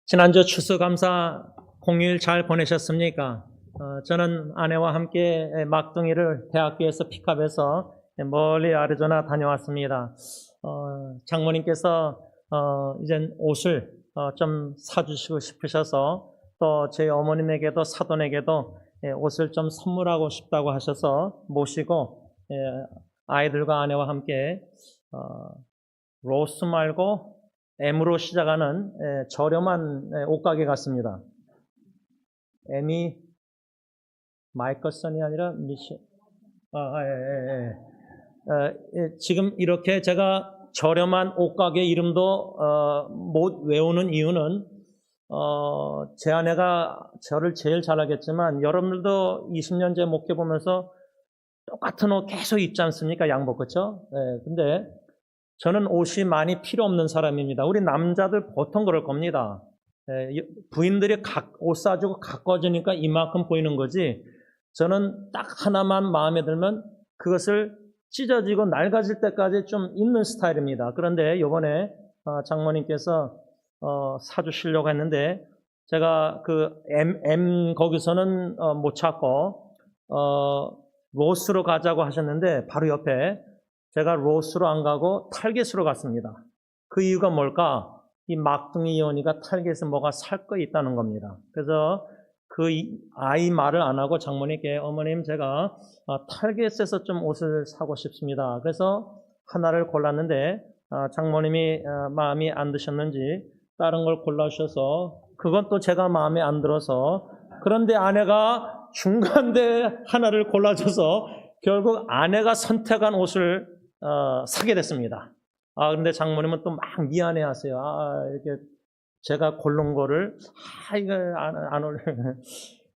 지난주 추수감사 공휴일 잘 보내셨습니까? 저는 아내와 함께 막둥이를 대학교에서 픽업해서 멀리 아리조나 다녀왔습니다. 장모님께서 이젠 옷을 좀 사주시고 싶으셔서 또 제 어머님에게도 사돈에게도 옷을 좀 선물하고 싶다고 하셔서 모시고 아이들과 아내와 함께 로스 말고 M으로 시작하는 저렴한 옷가게 갔습니다. M이 마이클슨이 아니라 미셸. 지금 이렇게 제가 저렴한 옷가게 이름도 못 외우는 이유는 제 아내가 저를 제일 잘 알겠지만 여러분들도 20년째 목회 보면서 똑같은 옷 계속 입지 않습니까? 양복, 그렇죠? 근데 저는 옷이 많이 필요 없는 사람입니다. 우리 남자들 보통 그럴 겁니다. 부인들이 옷 사주고 가꿔주니까 이만큼 보이는 거지, 저는 딱 하나만 마음에 들면 그것을 찢어지고 낡아질 때까지 좀 입는 스타일입니다. 그런데 이번에 장모님께서 사주시려고 했는데 제가 그 M 거기서는 못 찾고 로스로 가자고 하셨는데 바로 옆에 제가 로스로 안 가고 탈겟으로 갔습니다. 그 이유가 뭘까? 이 막둥이 이혼이가 탈겟에 뭐가 살 거 있다는 겁니다. 그래서 그 아이 말을 안 하고 장모님께 어머님 제가 탈겟에서 좀 옷을 사고 싶습니다. 그래서 하나를 골랐는데 장모님이 마음이 안 드셨는지 다른 걸 골라주셔서 그건 또 제가 마음에 안 들어서, 그런데 아내가 중간에 하나를 골라줘서 결국 아내가 선택한 옷을 사게 됐습니다. 그런데 장모님은 또 막 미안해 하세요. 이렇게 제가 고른 거를, 이거 안 어울려.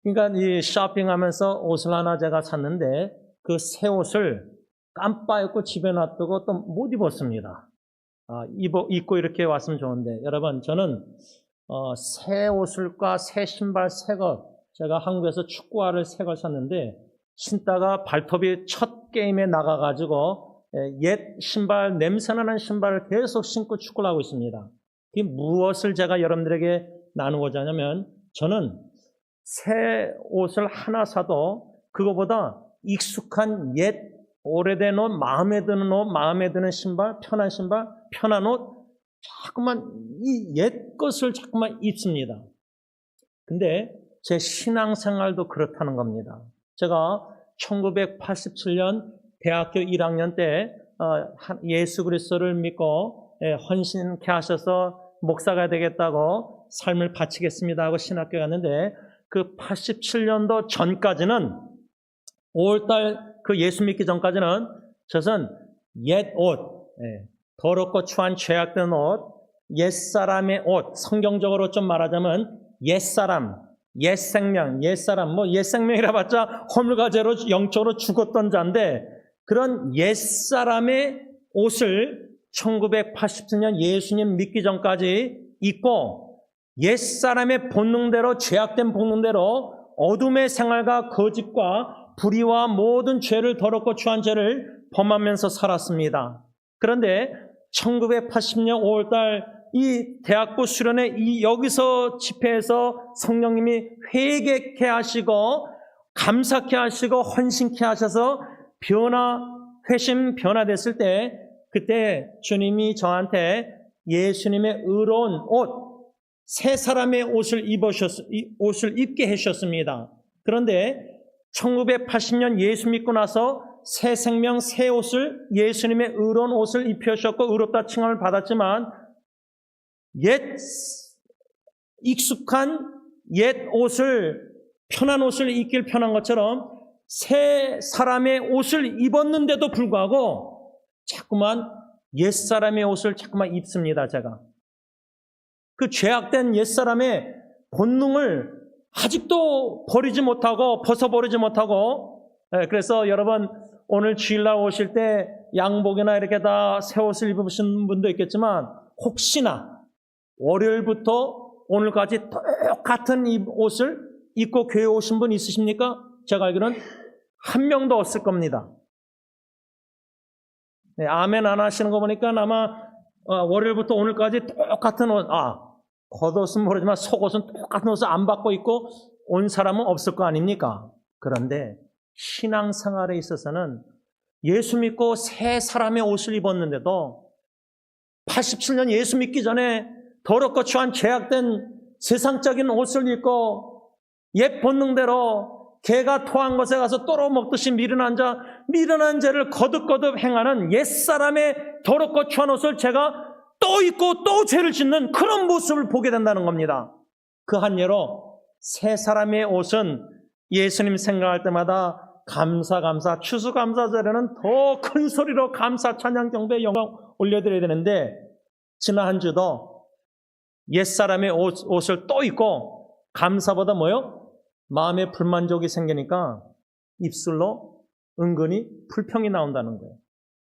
그러니까 이 쇼핑하면서 옷을 하나 제가 샀는데 그 새 옷을 깜빡 집에 놔두고 또 못 입었습니다. 입고 이렇게 왔으면 좋은데, 여러분, 저는 새 옷을과 새 신발 새 것, 제가 한국에서 축구화를 새 걸 샀는데 신다가 발톱이 첫 게임에 나가가지고 옛 신발, 냄새나는 신발을 계속 신고 축구를 하고 있습니다. 이 무엇을 제가 여러분들에게 나누고자 하냐면, 저는 새 옷을 하나 사도 그거보다 익숙한 옛 오래된 옷, 마음에 드는 옷, 마음에 드는 신발, 편한 신발, 편한 옷, 자꾸만 이 옛 것을 자꾸만 입습니다. 근데 제 신앙생활도 그렇다는 겁니다. 제가 1987년 대학교 1학년 때 예수 그리스도를 믿고 헌신케 하셔서 목사가 되겠다고 삶을 바치겠습니다 하고 신학교 갔는데, 그 87년도 전까지는 5월달 그 예수 믿기 전까지는 저는 옛 옷, 더럽고 추한 죄악된 옷, 옛사람의 옷, 성경적으로 좀 말하자면 옛사람, 옛생명, 옛사람, 옛생명이라 봤자 허물과제로 영적으로 죽었던 자인데, 그런 옛사람의 옷을 1987년 예수님 믿기 전까지 입고 옛사람의 본능대로, 죄악된 본능대로 어둠의 생활과 거짓과 불의와 모든 죄를, 더럽고 추한 죄를 범하면서 살았습니다. 그런데 1980년 5월달 이 대학부 수련회 여기서 집회에서 성령님이 회개케 하시고 감사케 하시고 헌신케 하셔서 변화됐을 때, 그때 주님이 저한테 예수님의 의로운 옷, 새 사람의 옷을 입게 해주셨습니다. 그런데 1980년 예수 믿고 나서 새 생명, 새 옷을, 예수님의 의로운 옷을 입혀주셨고 의롭다 칭함을 받았지만, 옛 익숙한 옛 옷을, 편한 옷을 입길 편한 것처럼 새 사람의 옷을 입었는데도 불구하고 자꾸만 옛 사람의 옷을 자꾸만 입습니다. 제가 그 죄악된 옛 사람의 본능을 아직도 벗어버리지 못하고, 그래서 여러분 오늘 주일날 오실 때 양복이나 이렇게 다 새 옷을 입으신 분도 있겠지만, 혹시나 월요일부터 오늘까지 똑같은 옷을 입고 교회 오신 분 있으십니까? 제가 알기로는 한 명도 없을 겁니다. 아멘 안 하시는 거 보니까 아마 월요일부터 오늘까지 똑같은 옷, 겉옷은 모르지만 속옷은 똑같은 옷을 안 받고 입고 온 사람은 없을 거 아닙니까? 그런데 신앙생활에 있어서는 예수 믿고 새 사람의 옷을 입었는데도 87년 예수 믿기 전에 더럽고 추한 죄악된 세상적인 옷을 입고 옛 본능대로 개가 토한 곳에 가서 또로 먹듯이 미련한 죄를 거듭거듭 행하는 옛사람의 더럽고 추한 옷을 제가 또 입고 또 죄를 짓는 그런 모습을 보게 된다는 겁니다. 그 한 예로 새 사람의 옷은 예수님 생각할 때마다 감사 추수감사절에는 더 큰 소리로 감사 찬양 경배 영광 올려드려야 되는데 지난 한 주도 옛사람의 옷을 또 입고 감사보다 뭐요? 마음에 불만족이 생기니까 입술로 은근히 불평이 나온다는 거예요.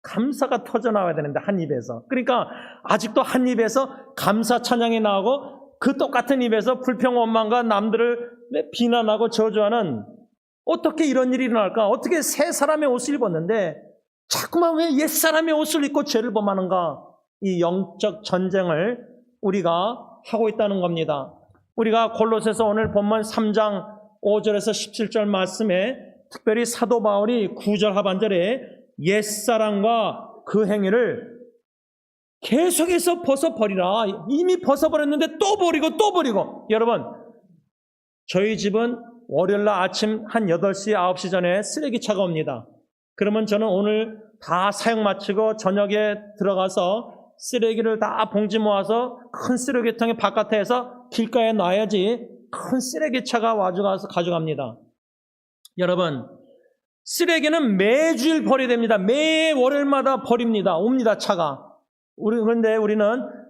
감사가 터져나와야 되는데 한 입에서. 그러니까 아직도 한 입에서 감사 찬양이 나오고 그 똑같은 입에서 불평 원망과 남들을 비난하고 저주하는 어떻게 이런 일이 일어날까? 어떻게 새 사람의 옷을 입었는데 자꾸만 왜 옛사람의 옷을 입고 죄를 범하는가? 이 영적 전쟁을 우리가 하고 있다는 겁니다. 우리가 골로새서 오늘 본문 3장 5절에서 17절 말씀에 특별히 사도 바울이 9절 하반절에 옛사람과 그 행위를 계속해서 벗어버리라. 이미 벗어버렸는데 또 버리고. 여러분, 저희 집은 월요일날 아침 한 8시, 9시 전에 쓰레기차가 옵니다. 그러면 저는 오늘 다 사용 마치고 저녁에 들어가서 쓰레기를 다 봉지 모아서 큰 쓰레기통에 바깥에 해서 길가에 놔야지 큰 쓰레기차가 와서 가져갑니다. 여러분, 쓰레기는 매주일 버려야 됩니다. 매 월요일마다 버립니다. 옵니다, 차가. 그런데 우리는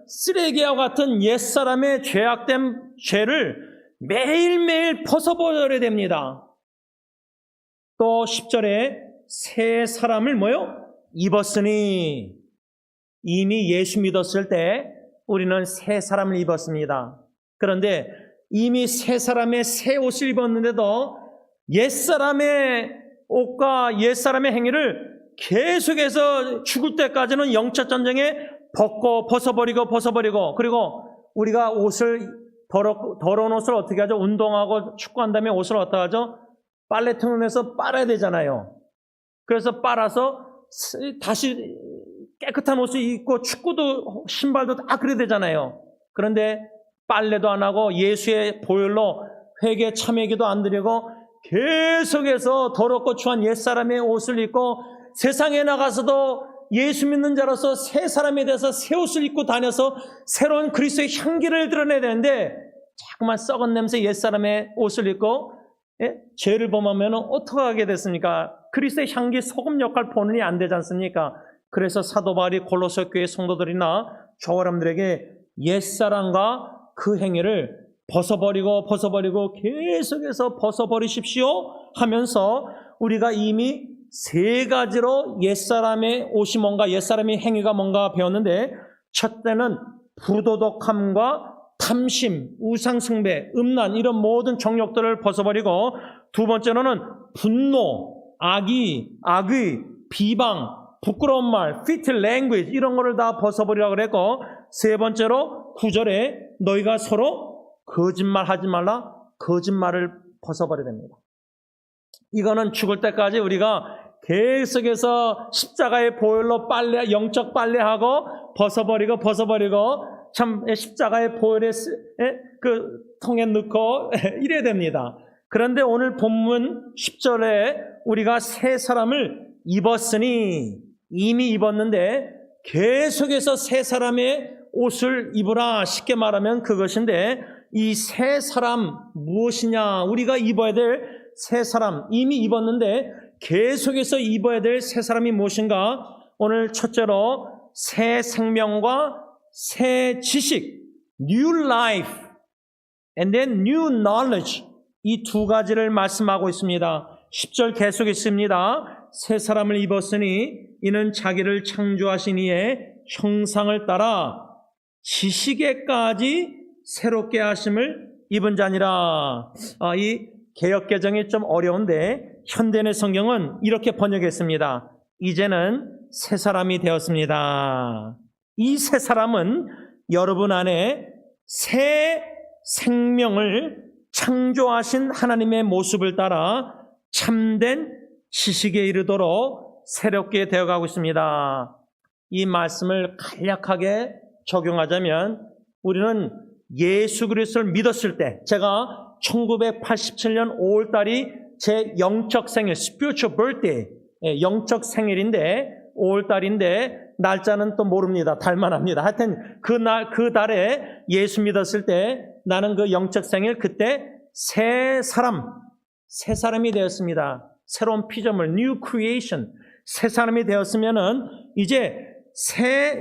쓰레기와 같은 옛사람의 죄악된 죄를 매일매일 벗어버려야 됩니다. 또 10절에 새 사람을 뭐요? 입었으니. 이미 예수 믿었을 때 우리는 새 사람을 입었습니다. 그런데 이미 새 사람의 새 옷을 입었는데도 옛사람의 옷과 옛사람의 행위를 계속해서 죽을 때까지는 영적 전쟁에 벗어버리고 그리고 우리가 더러운 옷을 어떻게 하죠? 운동하고 축구한 다음에 옷을 어떻게 하죠? 빨래통을 내서 빨아야 되잖아요. 그래서 빨아서 다시 깨끗한 옷을 입고 축구도 신발도 다 그래야 되잖아요. 그런데 빨래도 안 하고 예수의 보혈로 회개 참회기도 안 드리고 계속해서 더럽고 추한 옛사람의 옷을 입고 세상에 나가서도 예수 믿는 자로서 새 사람에 대해서 새 옷을 입고 다녀서 새로운 그리스도의 향기를 드러내야 되는데 자꾸만 썩은 냄새 옛사람의 옷을 입고 죄를 범하면 어떻게 하게 됐습니까? 그리스도의 향기 소금 역할 본인이 안 되지 않습니까? 그래서 사도 바울이 골로새 교회 성도들이나 저와 여러분들에게 옛사람과 그 행위를 벗어버리고 계속해서 벗어버리십시오 하면서 우리가 이미 세 가지로 옛사람의 옷이 뭔가, 옛사람의 행위가 뭔가 배웠는데, 첫째는 부도덕함과 탐심, 우상숭배, 음란 이런 모든 정욕들을 벗어버리고, 두 번째로는 분노, 악의, 비방, 부끄러운 말, filthy language 이런 거를 다 벗어버리라고 그랬고, 세 번째로 9절에 너희가 서로 거짓말하지 말라, 거짓말을 벗어버려야 됩니다. 이거는 죽을 때까지 우리가 계속해서 십자가의 보혈로 영적 빨래하고 벗어버리고 참 십자가의 보혈의 그 통에 넣고 이래야 됩니다. 그런데 오늘 본문 10절에 우리가 새 사람을 입었으니, 이미 입었는데 계속해서 새 사람의 옷을 입으라, 쉽게 말하면 그것인데, 이 새 사람 무엇이냐? 우리가 입어야 될 새 사람, 이미 입었는데 계속해서 입어야 될 새 사람이 무엇인가? 오늘 첫째로 새 생명과 새 지식, new life and then new knowledge, 이 두 가지를 말씀하고 있습니다. 10절 계속 있습니다. 새 사람을 입었으니 이는 자기를 창조하신 이의 형상을 따라 지식에까지 새롭게 하심을 입은 자니라. 이 개역개정이 좀 어려운데 현대의 성경은 이렇게 번역했습니다. 이제는 새 사람이 되었습니다. 이 새 사람은 여러분 안에 새 생명을 창조하신 하나님의 모습을 따라 참된 지식에 이르도록 새롭게 되어가고 있습니다. 이 말씀을 간략하게 적용하자면 우리는 예수 그리스도를 믿었을 때, 제가 1987년 5월달이 제 영적 생일, spiritual birthday, 영적 생일인데 5월달인데 날짜는 또 모릅니다. 달만 합니다. 하여튼 그 달에 예수 믿었을 때 나는 그 영적 생일, 그때 새 사람이 되었습니다. 새로운 피조물, new creation, 새 사람이 되었으면은 이제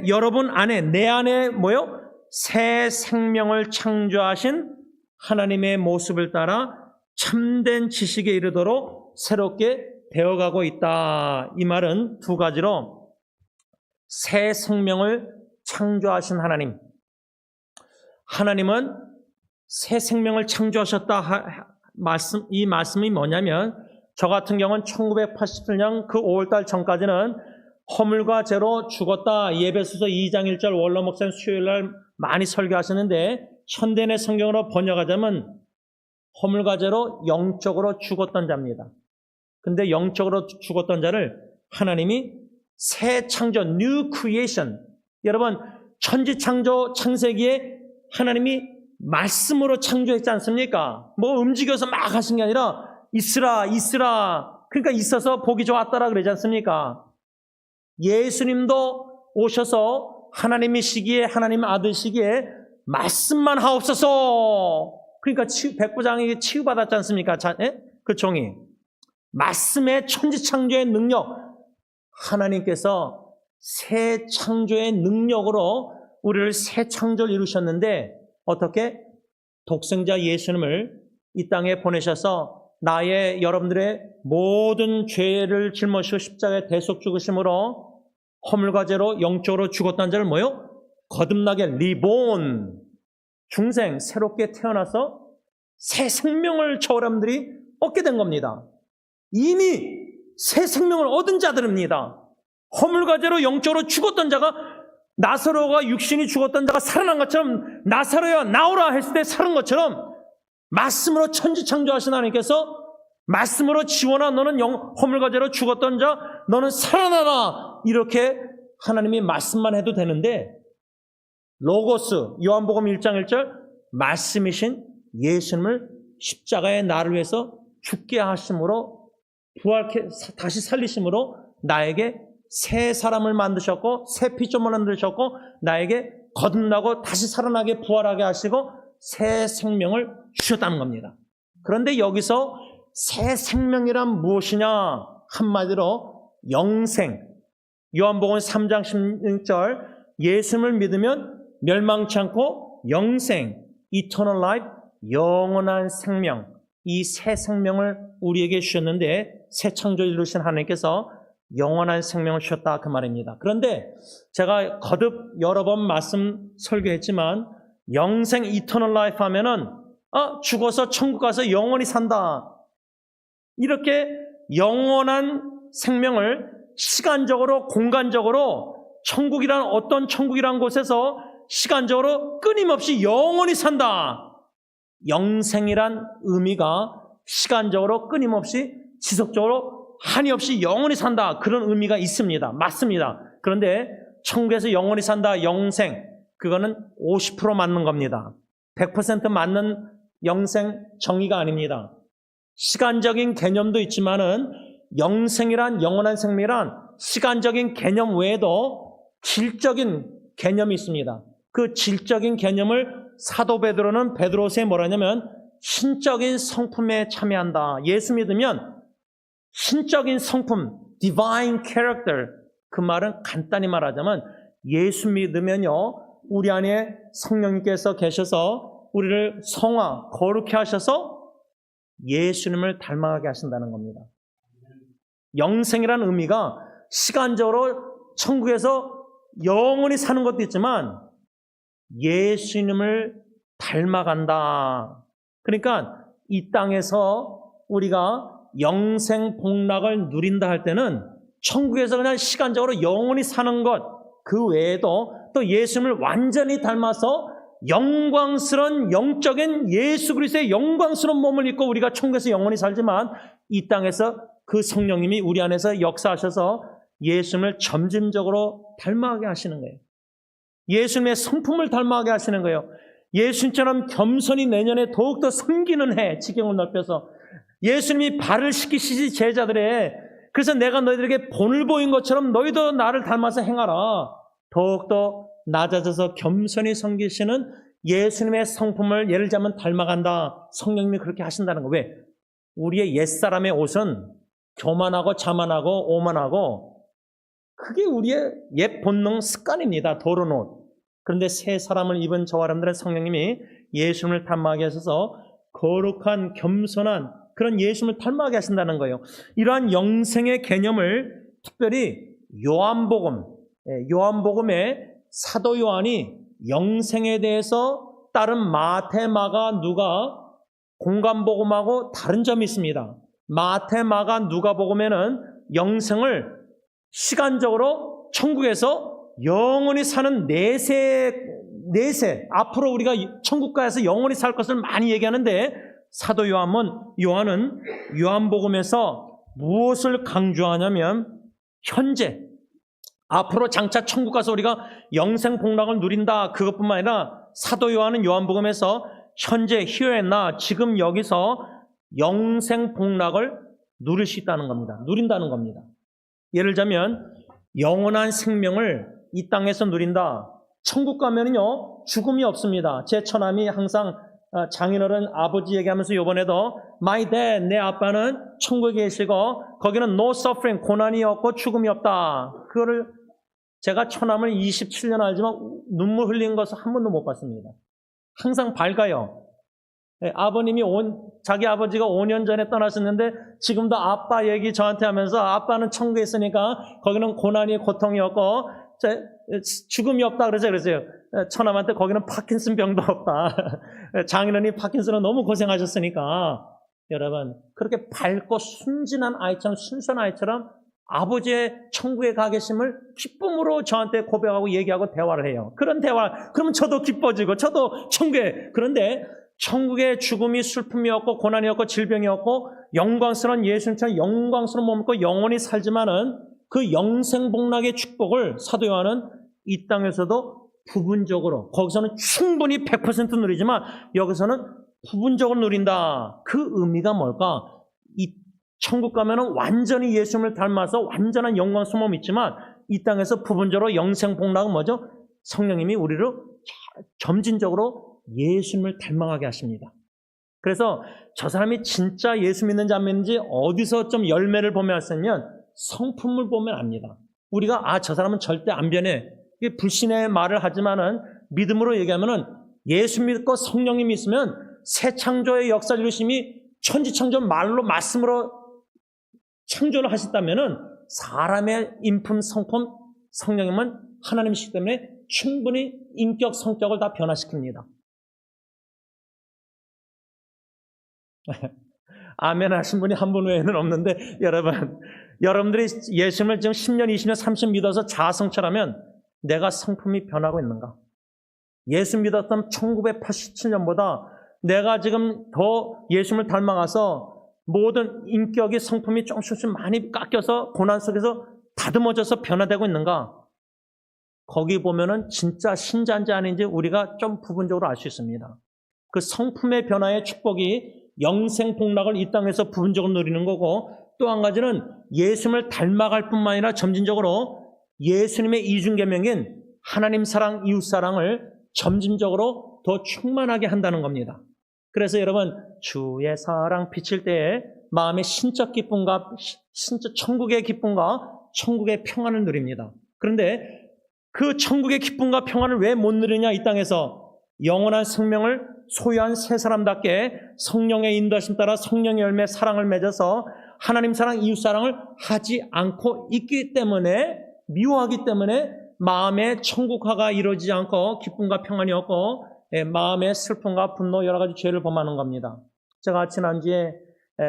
여러분 안에, 내 안에 뭐요? 새 생명을 창조하신 하나님의 모습을 따라 참된 지식에 이르도록 새롭게 되어가고 있다. 이 말은 두 가지로, 새 생명을 창조하신 하나님은 새 생명을 창조하셨다. 이 말씀이 뭐냐면, 저 같은 경우는 1987년 그 5월달 전까지는 허물과 죄로 죽었다. 예배소서 2장 1절 원로 목사님 수요일날 많이 설교하시는데, 현대의 성경으로 번역하자면 허물과 죄로 영적으로 죽었던 자입니다. 근데 영적으로 죽었던 자를 하나님이 새 창조, new creation. 여러분, 천지 창조, 창세기에 하나님이 말씀으로 창조했지 않습니까? 뭐 움직여서 막 하신 게 아니라 있으라. 그러니까 있어서 보기 좋았더라 그러지 않습니까? 예수님도 오셔서 하나님이시기에, 하나님 아들시기에 말씀만 하옵소서. 그러니까 백부장에게 치유받았지 않습니까? 그 종이. 말씀의 천지창조의 능력, 하나님께서 새 창조의 능력으로 우리를 새 창조를 이루셨는데, 어떻게? 독생자 예수님을 이 땅에 보내셔서 여러분들의 모든 죄를 짊어지고 십자가에 대속 죽으심으로 허물과 죄로 영적으로 죽었다는 자를 뭐요? 거듭나게 리본, 중생, 새롭게 태어나서 새 생명을 저 여러분들이 얻게 된 겁니다. 이미 새 생명을 얻은 자들입니다. 허물과 죄로 영적으로 죽었던 자가, 나사로가 육신이 죽었던 자가 살아난 것처럼, 나사로야 나오라 했을 때 살은 것처럼 말씀으로 천지창조하신 하나님께서 말씀으로 지원아 너는 허물과 죄로 죽었던 자 너는 살아나라, 이렇게 하나님이 말씀만 해도 되는데, 로고스, 요한복음 1장 1절 말씀이신 예수님을 십자가에 나를 위해서 죽게 하심으로, 다시 살리심으로 나에게 새 사람을 만드셨고 새 피조물을 만드셨고 나에게 거듭나고 다시 살아나게 부활하게 하시고 새 생명을 주셨다는 겁니다. 그런데 여기서 새 생명이란 무엇이냐? 한마디로 영생. 요한복음 3장 16절 예수님을 믿으면 멸망치 않고 영생, eternal life, 영원한 생명, 이 새 생명을 우리에게 주셨는데, 새 창조를 이루신 하나님께서 영원한 생명을 주셨다, 그 말입니다. 그런데 제가 거듭 여러 번 설교했지만 영생, eternal life 하면은 죽어서 천국 가서 영원히 산다, 이렇게 영원한 생명을 시간적으로, 공간적으로 천국이란 어떤 천국이란 곳에서 시간적으로 끊임없이 영원히 산다. 영생이란 의미가 시간적으로 끊임없이 지속적으로 한이 없이 영원히 산다, 그런 의미가 있습니다. 맞습니다. 그런데 천국에서 영원히 산다, 영생, 그거는 50% 맞는 겁니다. 100% 맞는 영생 정의가 아닙니다. 시간적인 개념도 있지만은 영생이란, 영원한 생명이란 시간적인 개념 외에도 질적인 개념이 있습니다. 그 질적인 개념을 사도 베드로서에 뭐라 하냐면 신적인 성품에 참여한다. 예수 믿으면 신적인 성품, divine character, 그 말은 간단히 말하자면 예수 믿으면요, 우리 안에 성령님께서 계셔서 우리를 성화, 거룩해 하셔서 예수님을 닮아가게 하신다는 겁니다. 영생이라는 의미가 시간적으로 천국에서 영원히 사는 것도 있지만 예수님을 닮아간다. 그러니까 이 땅에서 우리가 영생 복락을 누린다 할 때는 천국에서 그냥 시간적으로 영원히 사는 것, 그 외에도 또 예수님을 완전히 닮아서 영광스러운 영적인 예수 그리스도의 영광스러운 몸을 입고 우리가 천국에서 영원히 살지만 이 땅에서 그 성령님이 우리 안에서 역사하셔서 예수님을 점진적으로 닮아가게 하시는 거예요. 예수님의 성품을 닮아가게 하시는 거예요. 예수님처럼 겸손히 내년에 더욱더 섬기는 해, 지경을 넓혀서 예수님이 발을 씻기시지 제자들의, 그래서 내가 너희들에게 본을 보인 것처럼 너희도 나를 닮아서 행하라. 더욱더 낮아져서 겸손히 섬기시는 예수님의 성품을 예를 들자면 닮아간다. 성령님이 그렇게 하신다는 거. 왜? 우리의 옛사람의 옷은 교만하고 자만하고 오만하고 그게 우리의 옛 본능 습관입니다. 더러운 옷. 그런데 새 사람을 입은 저와 여러분들은 성령님이 예수님을 닮아가게 하셔서 거룩한 겸손한 그런 예수님을 닮아가게 하신다는 거예요. 이러한 영생의 개념을 특별히 요한복음에 사도 요한이 영생에 대해서 다른 마태, 마가, 누가 공간복음하고 다른 점이 있습니다. 마태, 마가, 누가복음에는 영생을 시간적으로 천국에서 영원히 사는 내세 앞으로 우리가 천국 가서 영원히 살 것을 많이 얘기하는데 사도 요한은 요한복음에서 무엇을 강조하냐면 현재 앞으로 장차 천국 가서 우리가 영생 복락을 누린다 그것뿐만 아니라 사도 요한은 요한복음에서 현재 here and now 지금 여기서 영생 복락을 누릴 수 있다는 겁니다. 누린다는 겁니다. 예를 들자면 영원한 생명을 이 땅에서 누린다. 천국 가면은요 죽음이 없습니다. 제 처남이 항상 장인어른 아버지 얘기하면서 이번에도 My dad, 내 아빠는 천국에 계시고 거기는 no suffering, 고난이 없고 죽음이 없다. 그거를 제가 처남을 27년 알지만 눈물 흘린 것을 한 번도 못 봤습니다. 항상 밝아요. 아버님이 자기 아버지가 5년 전에 떠나셨는데 지금도 아빠 얘기 저한테 하면서 아빠는 천국에 있으니까 거기는 고난이 고통이 없고 죽음이 없다 그러세요. 처남한테 거기는 파킨슨 병도 없다. 장인어른이 파킨슨은 너무 고생하셨으니까 여러분 그렇게 밝고 순진한 아이처럼 순수한 아이처럼 아버지의 천국에 가 계심을 기쁨으로 저한테 고백하고 얘기하고 대화를 해요. 그런 대화 그러면 저도 기뻐지고 저도 천국에 그런데 천국에 죽음이 슬픔이 없고 고난이 없고 질병이 없고 영광스러운 예수님처럼 영광스러운 몸을 입고 영원히 살지만은 그 영생복락의 축복을 사도 요한은 이 땅에서도 부분적으로 거기서는 충분히 100% 누리지만 여기서는 부분적으로 누린다. 그 의미가 뭘까? 이 천국 가면은 완전히 예수님을 닮아서 완전한 영광스러운 몸이 있지만 이 땅에서 부분적으로 영생복락은 뭐죠? 성령님이 우리를 점진적으로 예수님을 닮아가게 하십니다. 그래서 저 사람이 진짜 예수 믿는지 안 믿는지 어디서 좀 열매를 보면 하면 성품을 보면 압니다. 우리가 저 사람은 절대 안 변해. 이게 불신의 말을 하지만은 믿음으로 얘기하면은 예수 믿고 성령님이 있으면 새 창조의 역사 이루심이 천지창조 말씀으로 창조를 하셨다면은 사람의 인품, 성품, 성령님은 하나님이시기 때문에 충분히 인격, 성격을 다 변화시킵니다. 아멘 하신 분이 한 분 외에는 없는데 여러분들이 예수님을 지금 10년, 20년, 30년 믿어서 자아성찰하면 내가 성품이 변하고 있는가? 예수 믿었던 1987년보다 내가 지금 더 예수님을 닮아가서 모든 인격의 성품이 조금씩 많이 깎여서 고난 속에서 다듬어져서 변화되고 있는가? 거기 보면은 진짜 신자인지 아닌지 우리가 좀 부분적으로 알 수 있습니다. 그 성품의 변화의 축복이 영생 복락을 이 땅에서 부분적으로 누리는 거고 또 한 가지는 예수님을 닮아갈 뿐만 아니라 점진적으로 예수님의 이중계명인 하나님 사랑, 이웃 사랑을 점진적으로 더 충만하게 한다는 겁니다. 그래서 여러분 주의 사랑 비칠 때에 마음의 신적 기쁨과 천국의 기쁨과 천국의 평안을 누립니다. 그런데 그 천국의 기쁨과 평안을 왜 못 누리냐 이 땅에서 영원한 생명을 소유한 새 사람답게 성령의 인도하심 따라 성령의 열매 사랑을 맺어서 하나님 사랑, 이웃 사랑을 하지 않고 있기 때문에 미워하기 때문에 마음의 천국화가 이루어지지 않고 기쁨과 평안이 없고 마음의 슬픔과 분노 여러 가지 죄를 범하는 겁니다. 제가 지난주에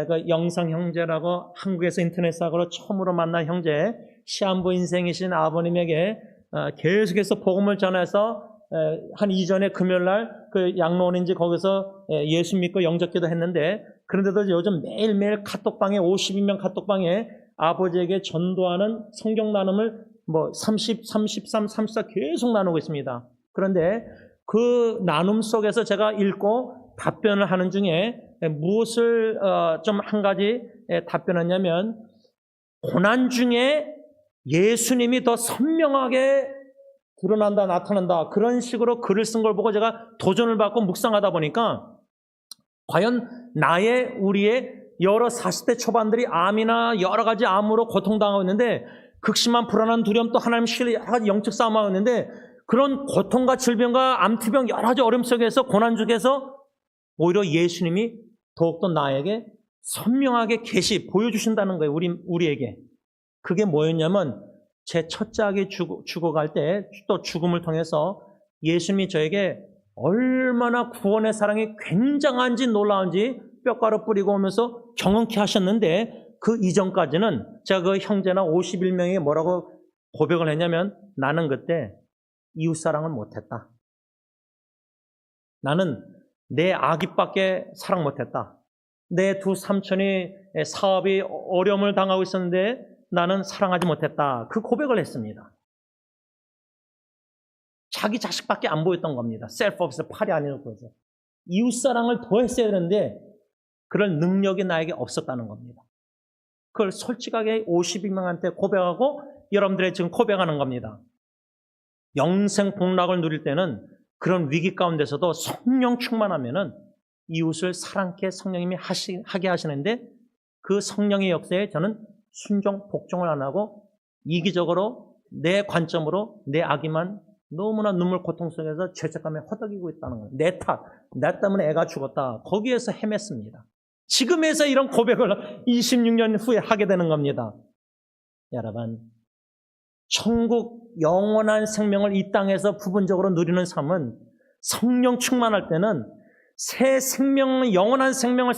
그 영상 형제라고 한국에서 인터넷사고로 처음으로 만난 형제 시한부 인생이신 아버님에게 계속해서 복음을 전해서 한 이전에 금요일 날 그 양로원인지 거기서 예수 믿고 영접기도 했는데, 그런데도 요즘 매일매일 카톡방에 52명 카톡방에 아버지에게 전도하는 성경 나눔을 30, 33, 34 계속 나누고 있습니다. 그런데 그 나눔 속에서 제가 읽고 답변을 하는 중에 무엇을 좀 한 가지 답변했냐면, 고난 중에 예수님이 더 선명하게 드러난다, 나타난다, 그런 식으로 글을 쓴 걸 보고 제가 도전을 받고 묵상하다 보니까, 과연 우리의 여러 40대 초반들이 암이나 여러 가지 암으로 고통당하고 있는데, 극심한 불안한 두려움, 또 하나님 신뢰, 여러 가지 영적 싸움하고 있는데, 그런 고통과 질병과 암투병 여러 가지 어려움 속에서, 고난 중에서 오히려 예수님이 더욱더 나에게 선명하게 보여주신다는 거예요. 우리에게. 그게 뭐였냐면, 제 첫째 아기 죽어갈 때, 또 죽음을 통해서 예수님이 저에게 얼마나 구원의 사랑이 굉장한지 놀라운지 뼈가루 뿌리고 오면서 경험케 하셨는데, 그 이전까지는 제가 그 형제나 51명에게 뭐라고 고백을 했냐면, 나는 그때 이웃사랑을 못했다. 나는 내 아기밖에 사랑 못했다. 내 두 삼촌이 사업이 어려움을 당하고 있었는데 나는 사랑하지 못했다. 그 고백을 했습니다. 자기 자식밖에 안 보였던 겁니다. 셀프-오피스 팔이 아니라고 해서. 이웃사랑을 더 했어야 되는데 그럴 능력이 나에게 없었다는 겁니다. 그걸 솔직하게 52명한테 고백하고 여러분들의 지금 고백하는 겁니다. 영생 복락을 누릴 때는 그런 위기 가운데서도 성령 충만하면은 이웃을 사랑케 성령님이 하게 하시는데, 그 성령의 역사에 저는 순종, 복종을 안 하고 이기적으로 내 관점으로 내 아기만 너무나 눈물 고통 속에서 죄책감에 허덕이고 있다는 거예요. 내 탓, 나 때문에 애가 죽었다. 거기에서 헤맸습니다. 지금에서 이런 고백을 26년 후에 하게 되는 겁니다. 여러분, 천국 영원한 생명을 이 땅에서 부분적으로 누리는 삶은 성령 충만할 때는 새 생명, 영원한 생명을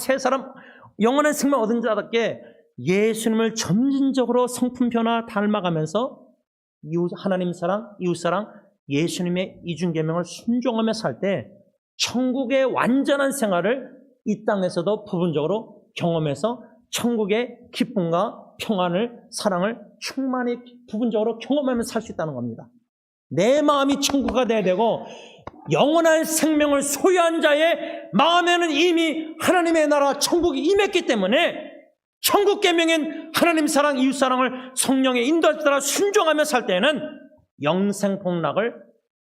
영원한 생명 얻은 자답게 예수님을 점진적으로 성품 변화 닮아가면서 하나님 사랑, 이웃 사랑, 예수님의 이중계명을 순종하며 살 때 천국의 완전한 생활을 이 땅에서도 부분적으로 경험해서 천국의 기쁨과 평안을, 사랑을 충만히 부분적으로 경험하며 살 수 있다는 겁니다. 내 마음이 천국가 돼야 되고, 영원한 생명을 소유한 자의 마음에는 이미 하나님의 나라 천국이 임했기 때문에 천국 계명인 하나님 사랑, 이웃 사랑을 성령의 인도에 따라 순종하며 살 때는 영생 복락을,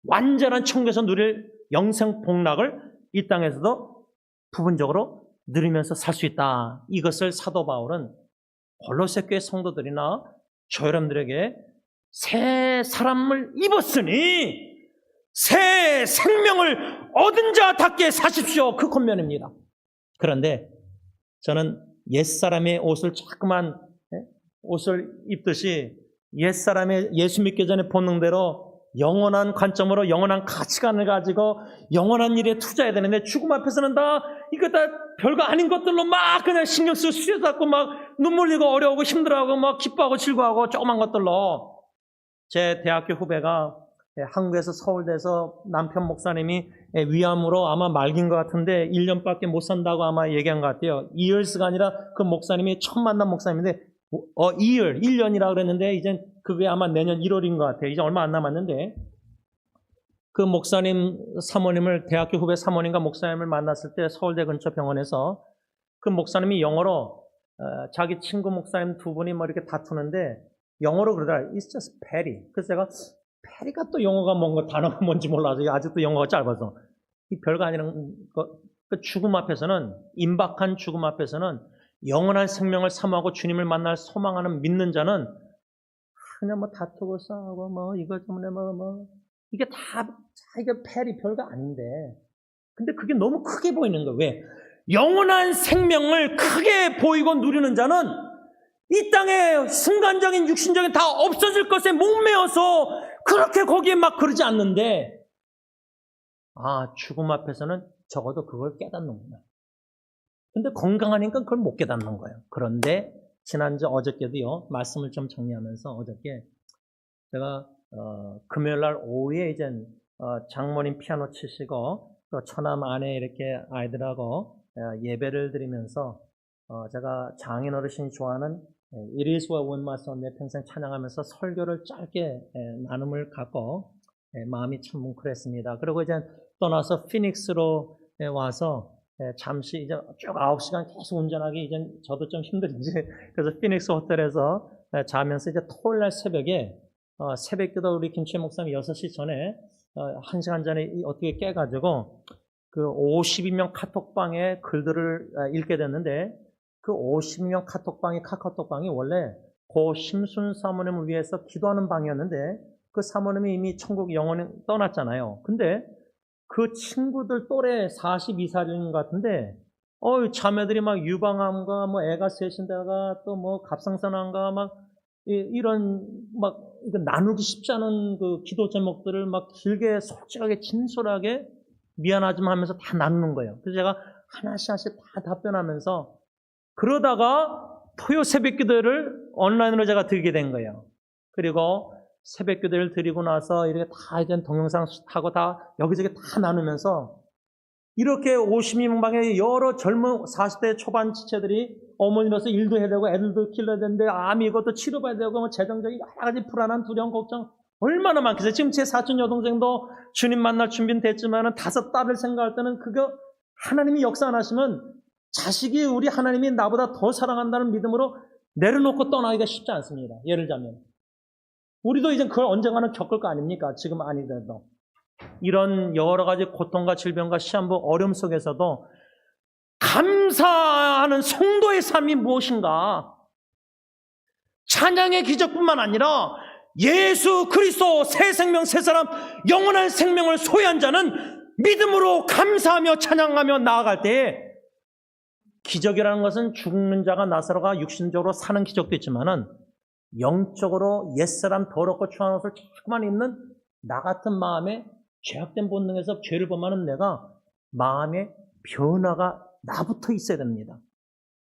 완전한 천국에서 누릴 영생 복락을 이 땅에서도 부분적으로 누리면서 살 수 있다. 이것을 사도 바울은 골로새 교회 성도들이나 저 여러분들에게 새 사람을 입었으니 새 생명을 얻은 자답게 사십시오. 그 권면입니다. 그런데 저는 옛사람의 옷을 자꾸만 옷을 입듯이 옛사람의 예수 믿기 전에 본능대로 영원한 관점으로 영원한 가치관을 가지고 영원한 일에 투자해야 되는데, 죽음 앞에서는 이거 다 별거 아닌 것들로 막 그냥 신경 쓰고 수레잡고 막 눈물 흘리고 어려우고 힘들어하고 막 기뻐하고 즐거워하고 조그만 것들로. 제 대학교 후배가 한국에서 서울대에서 남편 목사님이 위암으로 아마 말긴 것 같은데 1년밖에 못 산다고 아마 얘기한 것 같아요. 이얼스가 아니라 그 목사님이 처음 만난 목사님인데 1년이라고 그랬는데 이제 그게 아마 내년 1월인 것 같아요. 이제 얼마 안 남았는데, 그 목사님 사모님을, 대학교 후배 사모님과 목사님을 만났을 때 서울대 근처 병원에서 그 목사님이 영어로 자기 친구 목사님 두 분이 뭐 이렇게 다투는데 영어로 그러더라. It's just petty. 그래서 제가 페리가 또 영어가 뭔가 단어가 뭔지 몰라서 아직도 영어가 짧아서 이 별거 아니란 거. 그 죽음 앞에서는, 임박한 죽음 앞에서는 영원한 생명을 사모하고 주님을 만날 소망하는 믿는 자는 그냥 뭐 다투고 싸우고 뭐 이것 때문에 이게 이게 페리 별거 아닌데, 근데 그게 너무 크게 보이는 거예요. 왜? 영원한 생명을 크게 보이고 누리는 자는 이 땅에 순간적인 육신적인 다 없어질 것에 목매어서 그렇게 거기에 막 그러지 않는데, 죽음 앞에서는 적어도 그걸 깨닫는구나. 근데 건강하니까 그걸 못 깨닫는 거예요. 그런데 지난주 어저께도요, 말씀을 좀 정리하면서 어저께 제가 금요일 날 오후에 이제 장모님 피아노 치시고 또 처남 아내 이렇게 아이들하고 예배를 드리면서 제가 장인 어르신이 좋아하는 It is well with my soul 내 평생 찬양하면서 설교를 짧게 나눔을 갖고 마음이 참 뭉클했습니다. 그리고 이제 떠나서 피닉스로 와서 잠시 이제 쭉 9시간 계속 운전하기 이제 저도 좀 힘들지. 그래서 피닉스 호텔에서 자면서 이제 토요일날 새벽에 새벽기도 우리 김치 목사님 6시 전에 1시간 전에 어떻게 깨가지고 그 52명 카톡방에 글들을 읽게 됐는데 그 52명 카카오톡방이 원래 고 심순 사모님을 위해서 기도하는 방이었는데 그 사모님이 이미 천국 영원히 떠났잖아요. 근데 그 친구들 또래 42살인 것 같은데 자매들이 막 유방암과 뭐 애가 셋인데다가 또 뭐 갑상선암과 막 이런 막 이거 나누기 쉽지 않은 그 기도 제목들을 막 길게 솔직하게 진솔하게 미안하지만 하면서 다 나누는 거예요. 그래서 제가 하나씩 다 답변하면서 그러다가 토요 새벽 기도를 온라인으로 제가 드리게 된 거예요. 그리고 새벽 기도를 드리고 나서 이렇게 다 이제 동영상 하고 다 여기저기 다 나누면서 이렇게 52명 방에 여러 젊은 40대 초반 지체들이 어머니로서 일도 해야 되고 애들도 길러야 되는데 암이 이것도 치료받아야 되고 뭐 재정적인 여러 가지 불안한 두려움 걱정 얼마나 많겠어요. 지금 제 사촌 여동생도 주님 만날 준비는 됐지만은 5 딸을 생각할 때는 그거 하나님이 역사 안 하시면 자식이 우리 하나님이 나보다 더 사랑한다는 믿음으로 내려놓고 떠나기가 쉽지 않습니다. 예를 들자면 우리도 이제 그걸 언젠가는 겪을 거 아닙니까? 지금 아니더라도 이런 여러 가지 고통과 질병과 시한부 어려움 속에서도 감사하는 성도의 삶이 무엇인가? 찬양의 기적뿐만 아니라 예수 그리스도 새 생명 새 사람 영원한 생명을 소유한 자는 믿음으로 감사하며 찬양하며 나아갈 때에 기적이라는 것은 죽는 자가 나사로가 육신적으로 사는 기적도 있지만은 영적으로 옛사람 더럽고 추한 옷을 자꾸만 입는 나 같은 마음에 죄악된 본능에서 죄를 범하는 내가 마음의 변화가 나부터 있어야 됩니다.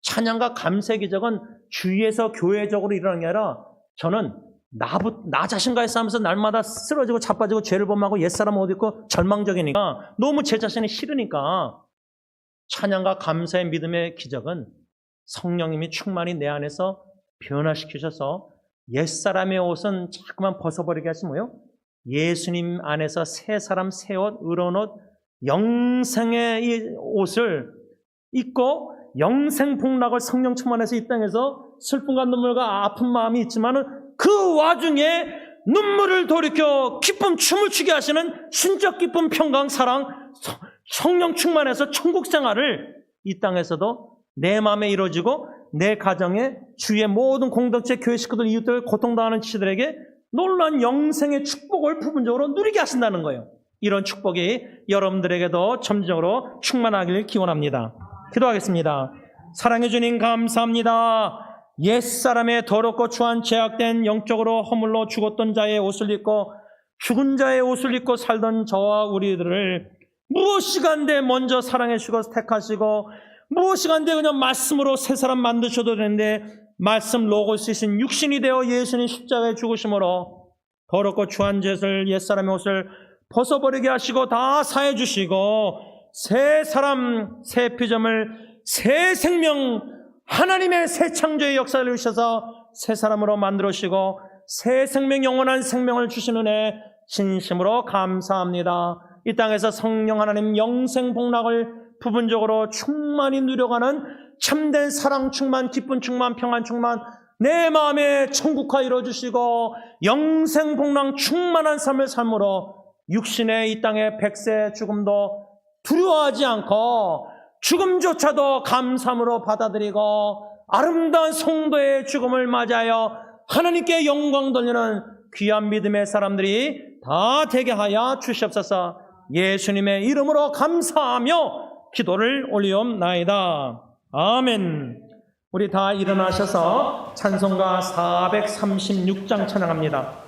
찬양과 감사의 기적은 주위에서 교회적으로 일어나는 게 아니라 저는 나 자신과의 싸움에서 날마다 쓰러지고 자빠지고 죄를 범하고 옛사람 옷 입고 절망적이니까 너무 제 자신이 싫으니까 찬양과 감사의 믿음의 기적은 성령님이 충만히 내 안에서 변화시키셔서 옛사람의 옷은 자꾸만 벗어버리게 하시고요. 예수님 안에서 새 사람, 새 옷, 의로운 옷, 영생의 이 옷을 입고 영생 복락을 성령 충만해서 이 땅에서 슬픔과 눈물과 아픈 마음이 있지만은 그 와중에 눈물을 돌이켜 기쁨 춤을 추게 하시는 신적 기쁨, 평강, 사랑, 성령 충만해서 천국 생활을 이 땅에서도 내 마음에 이루어지고 내 가정에 주위의 모든 공동체 교회 식구들 이웃들 고통당하는 지체들에게 놀라운 영생의 축복을 부분적으로 누리게 하신다는 거예요. 이런 축복이 여러분들에게도 점진적으로 충만하기를 기원합니다. 기도하겠습니다. 사랑해 주님 감사합니다. 옛사람의 더럽고 추한 죄악된 영적으로 허물로 죽었던 자의 옷을 입고 죽은 자의 옷을 입고 살던 저와 우리들을 무엇이간데 먼저 사랑해 주시고 택하시고 무엇이간데 그냥 말씀으로 새 사람 만드셔도 되는데 말씀 로고스이신 육신이 되어 예수님 십자가에 죽으심으로 더럽고 추한 죄를 옛사람의 옷을 벗어버리게 하시고 다 사해 주시고 새 사람 새 피조물 새 생명 하나님의 새 창조의 역사를 주셔서 새 사람으로 만들으시고 새 생명 영원한 생명을 주시는 은혜 진심으로 감사합니다. 이 땅에서 성령 하나님 영생 복락을 부분적으로 충만히 누려가는 참된 사랑 충만, 기쁨 충만, 평안 충만, 내 마음에 천국화 이루어주시고 영생 복락 충만한 삶을 삶으로 육신의 이 땅의 백세 죽음도 두려워하지 않고 죽음조차도 감사함으로 받아들이고 아름다운 성도의 죽음을 맞이하여 하나님께 영광 돌리는 귀한 믿음의 사람들이 다 되게 하여 주시옵소서. 예수님의 이름으로 감사하며 기도를 올리옵나이다. 아멘. 우리 다 일어나셔서 찬송가 436장 찬양합니다.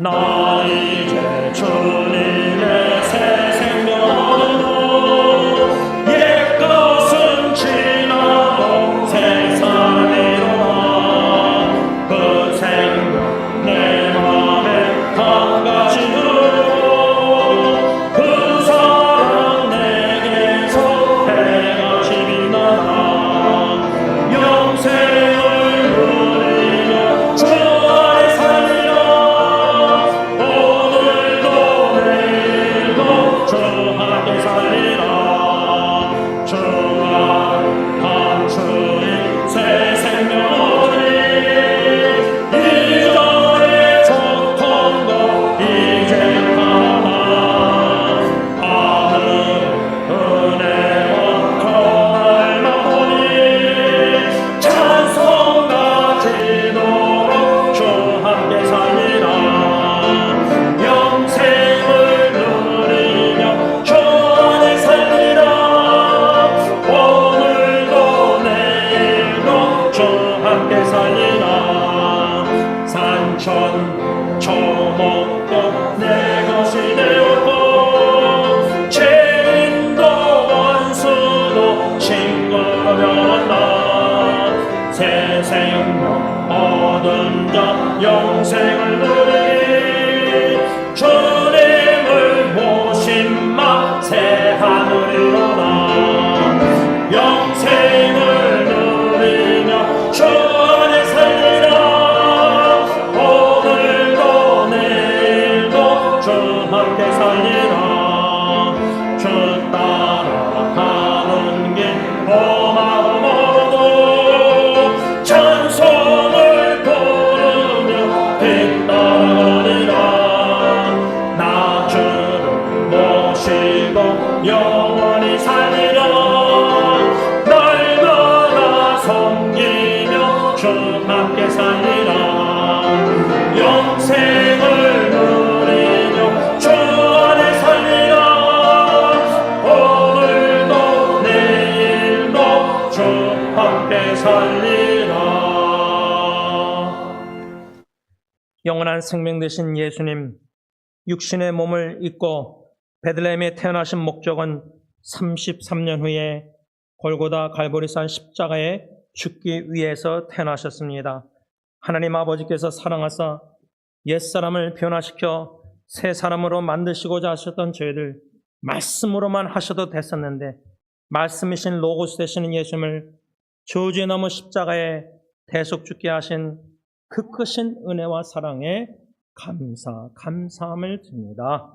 나 이제 주님의 새 생명으로 주 함께 살리라. 산천 초목도 내 것이 되었고 죄인도 원수도 친구로 변한다. 새 생명 얻은 자 영생을 누리니 주님을 모심마 새 하늘이로다. 영생을 누리며 주 안에 살리라. 오늘도 내일도 주 함께 살리라. 주 따라가는 길 험하고 멀어도 찬송을 부르며 뒤따라가리라. 나 주를 모시고 영원히 살리라. 함께 살리라. 영생을 누리며 주 안에 살리라. 오늘도 내일도 주 함께 살리라. 영원한 생명 되신 예수님, 육신의 몸을 입고 베들레헴에 태어나신 목적은 33년 후에 골고다 갈보리산 십자가에 죽기 위해서 태어나셨습니다. 하나님 아버지께서 사랑하사 옛사람을 변화시켜 새 사람으로 만드시고자 하셨던 저희들 말씀으로만 하셔도 됐었는데 말씀이신 로고스 되시는 예수님을 저주에 넘어 십자가에 대속 죽게 하신 그 크신 은혜와 사랑에 감사함을 드립니다.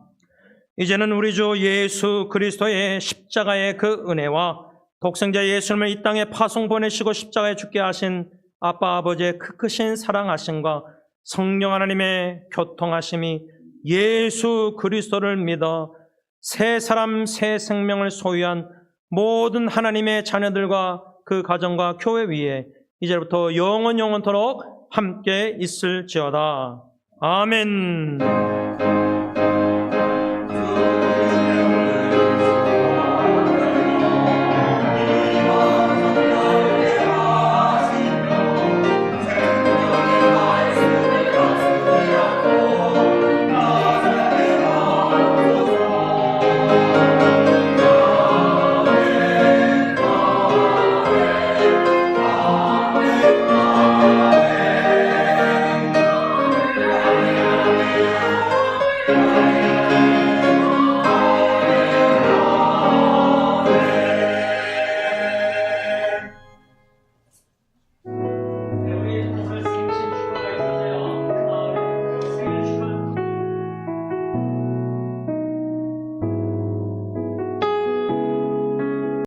이제는 우리 주 예수 그리스도의 십자가의 그 은혜와 독생자 예수님을 이 땅에 파송 보내시고 십자가에 죽게 하신 아빠 아버지의 그 크신 사랑하심과 성령 하나님의 교통하심이 예수 그리스도를 믿어 새 사람 새 생명을 소유한 모든 하나님의 자녀들과 그 가정과 교회 위에 이제부터 영원토록 함께 있을지어다. 아멘.